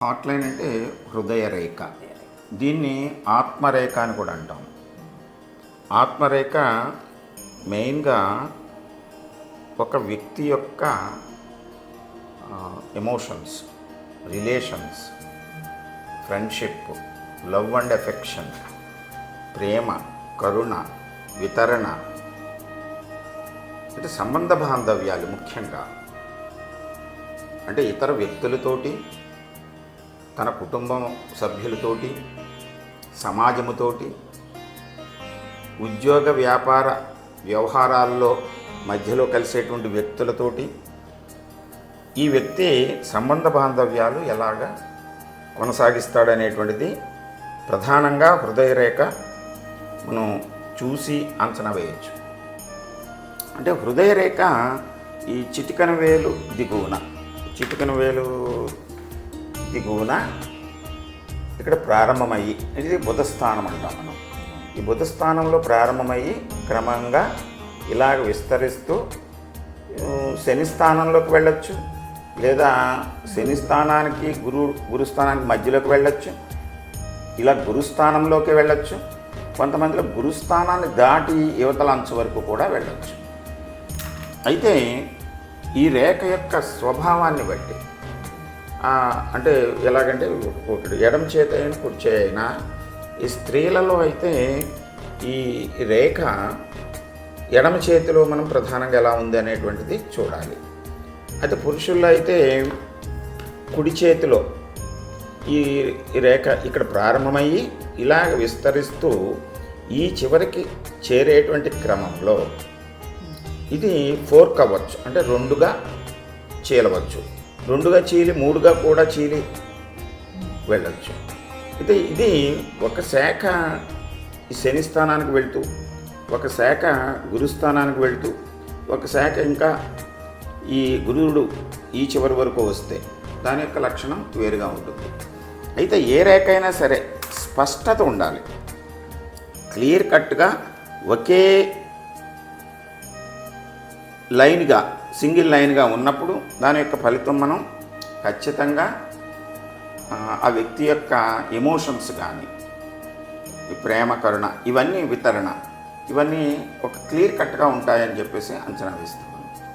Hotline అంటే హృదయ రేఖ. దీన్ని ఆత్మరేఖ అని కూడా అంటాం. ఆత్మరేఖ మెయిన్గా ఒక వ్యక్తి యొక్క emotions, relations, friendship, love and affection, ప్రేమ, కరుణ, వితరణ, అంటే సంబంధ బాంధవ్యాలు ముఖ్యంగా. అంటే ఇతర వ్యక్తులతోటి, తన కుటుంబం సభ్యులతోటి, సమాజముతోటి, ఉద్యోగ వ్యాపార వ్యవహారాల్లో మధ్యలో కలిసేటువంటి వ్యక్తులతోటి ఈ వ్యక్తి సంబంధ బాంధవ్యాలు ఎలాగా కొనసాగిస్తాడనేటువంటిది ప్రధానంగా హృదయరేఖ మనం చూసి అంచనా వేయచ్చు. అంటే హృదయరేఖ ఈ చిటికన వేలు దిగువన ఇక్కడ ప్రారంభమయ్యి, ఇది బుధస్థానం అంటాం మనం. ఈ బుధస్థానంలో ప్రారంభమయ్యి క్రమంగా ఇలాగ విస్తరిస్తూ శని స్థానంలోకి వెళ్ళొచ్చు, లేదా శని స్థానానికి గురుస్థానానికి మధ్యలోకి వెళ్ళొచ్చు, ఇలా గురుస్థానంలోకి వెళ్ళొచ్చు. కొంతమందిలో గురుస్థానాన్ని దాటి యువతల అంచు వరకు కూడా వెళ్ళొచ్చు. అయితే ఈ రేఖ యొక్క స్వభావాన్ని బట్టి, అంటే ఎలాగంటే ఒకటి ఎడమ చేతి అయినా కుడి చేయి అయినా, ఈ స్త్రీలలో అయితే ఈ రేఖ ఎడమ చేతిలో మనం ప్రధానంగా ఎలా ఉంది అనేటువంటిది చూడాలి. అయితే పురుషుల్లో అయితే కుడి చేతిలో ఈ రేఖ ఇక్కడ ప్రారంభమయ్యి ఇలాగ విస్తరిస్తూ ఈ చివరికి చేరేటువంటి క్రమంలో ఇది ఫోర్క్ అవ్వచ్చు, అంటే రెండుగా చీలవచ్చు, రెండుగా చీలి మూడుగా కూడా చీలి వెళ్ళచ్చు. అయితే ఇది ఒక శాఖ ఈ శని స్థానానికి వెళ్తూ, ఒక శాఖ గురుస్థానానికి వెళ్తూ, ఒక శాఖ ఇంకా ఈ గురువుడు ఈ చివరి వరకు వస్తే దాని యొక్క లక్షణం వేరుగా ఉంటుంది. అయితే ఏ రేఖ అయినా సరే స్పష్టత ఉండాలి. క్లియర్ కట్గా ఒకే లైన్గా, సింగిల్ లైన్గా ఉన్నప్పుడు దాని యొక్క ఫలితం మనం ఖచ్చితంగా ఆ వ్యక్తి యొక్క ఎమోషన్స్ కానీ, ప్రేమ, కరుణ, ఇవన్నీ వితరణ, ఇవన్నీ ఒక క్లియర్ కట్గా ఉంటాయని చెప్పేసి అంచనా వేస్తాం.